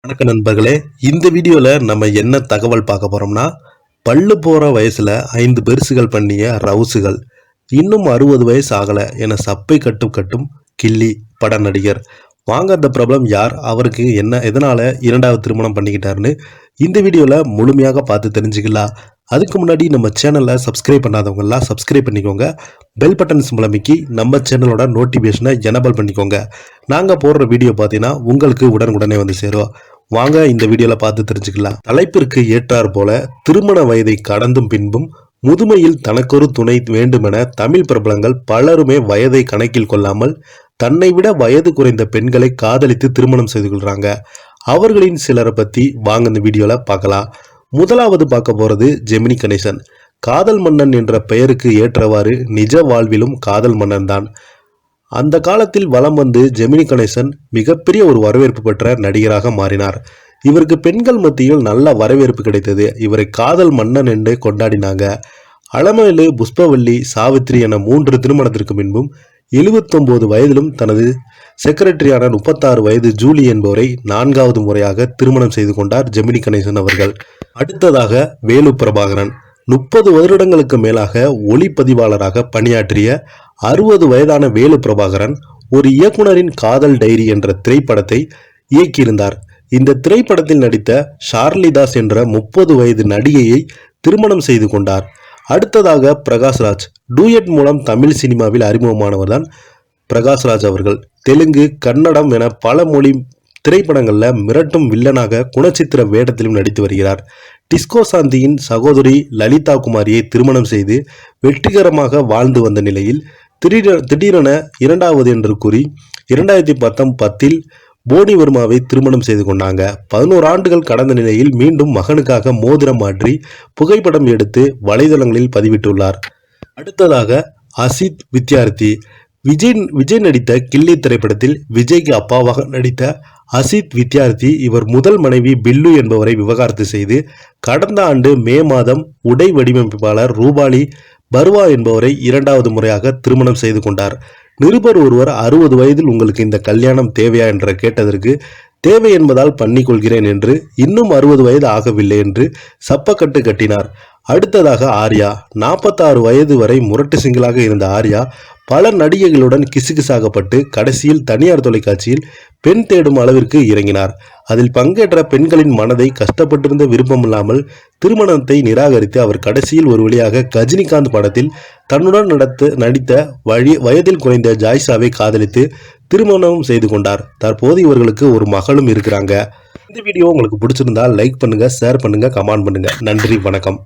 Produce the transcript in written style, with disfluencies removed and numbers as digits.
வணக்க நண்பர்களே, இந்த வீடியோல நம்ம என்ன தகவல் பார்க்க போறோம்னா, பல்லு போற வயசுல 5 பெருசுகள் பண்ணிய ரவுசுகள் இன்னும் 60 வயசு ஆகல என சப்பை கட்டும் கில்லி பட நடிகர். வாங்க, அந்த பிரபலம் யார், அவருக்கு என்ன, எதனால இரண்டாவது திருமணம் பண்ணிக்கிட்டாருன்னு இந்த வீடியோல முழுமையாக பார்த்து தெரிஞ்சுக்கலாம். அதுக்கு முன்னாடி நம்ம சேனலை சப்ஸ்கிரைப் பண்ணாதவங்கலாம் சப்ஸ்கிரைப் பண்ணிக்கோங்க. பெல் பட்டன் சிம்பல் அமைக்கி நம்ம சேனலோட நோட்டிஃபிகேஷனை எனேபிள் பண்ணிக்கோங்க. நாங்கள் போடுற வீடியோ பார்த்தீங்கன்னா உங்களுக்கு உடனுக்குடனே வந்து சேரும். வாங்க இந்த வீடியோவில் பார்த்து தெரிஞ்சுக்கலாம். தலைப்பிற்கு ஏற்றார் போல திருமண வயதை கடந்தும் பின்பும் முதுமையில் தனக்கொரு துணை வேண்டுமென தமிழ் பிரபலங்கள் பலருமே வயதை கணக்கில் கொள்ளாமல் தன்னை விட வயது குறைந்த பெண்களை காதலித்து திருமணம் செய்து கொள்றாங்க. அவர்களின் சிலரை பற்றி வாங்க இந்த வீடியோவில் பார்க்கலாம். முதலாவது பார்க்க போறது ஜெமினி கணேசன். காதல் மன்னன் என்ற பெயருக்கு ஏற்றவாறு நிஜ வாழ்விலும் காதல் மன்னன் தான். அந்த காலத்தில் வலம் வந்து ஜெமினி கணேசன் மிகப்பெரிய ஒரு வரவேற்பு பெற்ற நடிகராக மாறினார். இவருக்கு பெண்கள் மத்தியில் நல்ல வரவேற்பு கிடைத்தது. இவரை காதல் மன்னன் என்று கொண்டாடினாங்க. அலமேலு, புஷ்பவல்லி, சாவித்ரி என 3 திருமணத்திற்கு முன்பும் 79 வயதிலும் தனது செக்ரட்டரியான 36 வயது ஜூலி என்பவரை 4வது முறையாக திருமணம் செய்து கொண்டார் ஜெமினி கணேசன் அவர்கள். அடுத்ததாக வேலு பிரபாகரன். 30 வருடங்களுக்கு மேலாக ஒளிப்பதிவாளராக பணியாற்றிய 60 வயதான வேலு பிரபாகரன் ஒரு இயக்குனரின் காதல் டைரி என்ற திரைப்படத்தை இயக்கியிருந்தார். இந்த திரைப்படத்தில் நடித்த ஷார்லிதாஸ் என்ற 30 வயது நடிகையை திருமணம் செய்து கொண்டார். அடுத்ததாக பிரகாஷ்ராஜ். டூயட் மூலம் தமிழ் சினிமாவில் அறிமுகமானவர் தான் பிரகாஷ்ராஜ் அவர்கள். தெலுங்கு, கன்னடம் என பல மொழி திரைப்படங்களில் மிரட்டும் வில்லனாக குணச்சித்திர வேடத்திலும் நடித்து வருகிறார். டிஸ்கோ சாந்தியின் சகோதரி லலிதா குமாரியை திருமணம் செய்து வெற்றிகரமாக வாழ்ந்து வந்த நிலையில் திடீரென 2வது என்று கூறி 2010 போனி வர்மாவை திருமணம் செய்து கொண்டாங்க. 11 ஆண்டுகள் கடந்த நிலையில் மீண்டும் மகனுக்காக மோதிரம் மாற்றி புகைப்படம் எடுத்து வலைதளங்களில் பதிவிட்டுள்ளார். அடுத்ததாக அசித் வித்யார்த்தி. விஜய் நடித்த கில்லி திரைப்படத்தில் விஜய்க்கு அப்பாவாக நடித்த அசித் வித்யார்த்தி இவர் முதல் மனைவி பில்லு என்பவரை விவாகரத்து செய்து கடந்த ஆண்டு மே மாதம் உடை வடிவமைப்பாளர் ரூபாலி பர்வா என்பவரை 2வது முறையாக திருமணம் செய்து கொண்டார். நிருபர் ஒருவர் 60 வயதில் உங்களுக்கு இந்த கல்யாணம் தேவையா என்ற கேட்டதற்கு தேவை என்பதால் பண்ணிக்கொள்கிறேன் என்று, இன்னும் 60 வயது ஆகவில்லை என்று சப்பக்கட்டு கட்டினார். அடுத்ததாக ஆர்யா. 46 வயது வரை முரட்டு சிங்களாக இருந்த ஆர்யா பல நடிகைகளுடன் கிசுகிசாகப்பட்டு கடைசியில் தனியார் தொலைக்காட்சியில் பெண் தேடும் அளவிற்கு இறங்கினார். அதில் பங்கேற்ற பெண்களின் மனதை கஷ்டப்பட்டிருந்த விருப்பமில்லாமல் திருமணத்தை நிராகரித்து அவர் கடைசியில் ஒரு வழியாக கஜினிகாந்த் படத்தில் தன்னுடன் நடித்த வயதில் குறைந்த ஜாய்ஸாவை காதலித்து திருமணம் செய்து கொண்டார். தற்போது இவர்களுக்கு ஒரு மகளும் இருக்கிறாங்க. இந்த வீடியோ உங்களுக்கு பிடிச்சிருந்தா லைக் பண்ணுங்க, ஷேர் பண்ணுங்க, கமெண்ட் பண்ணுங்க. நன்றி, வணக்கம்.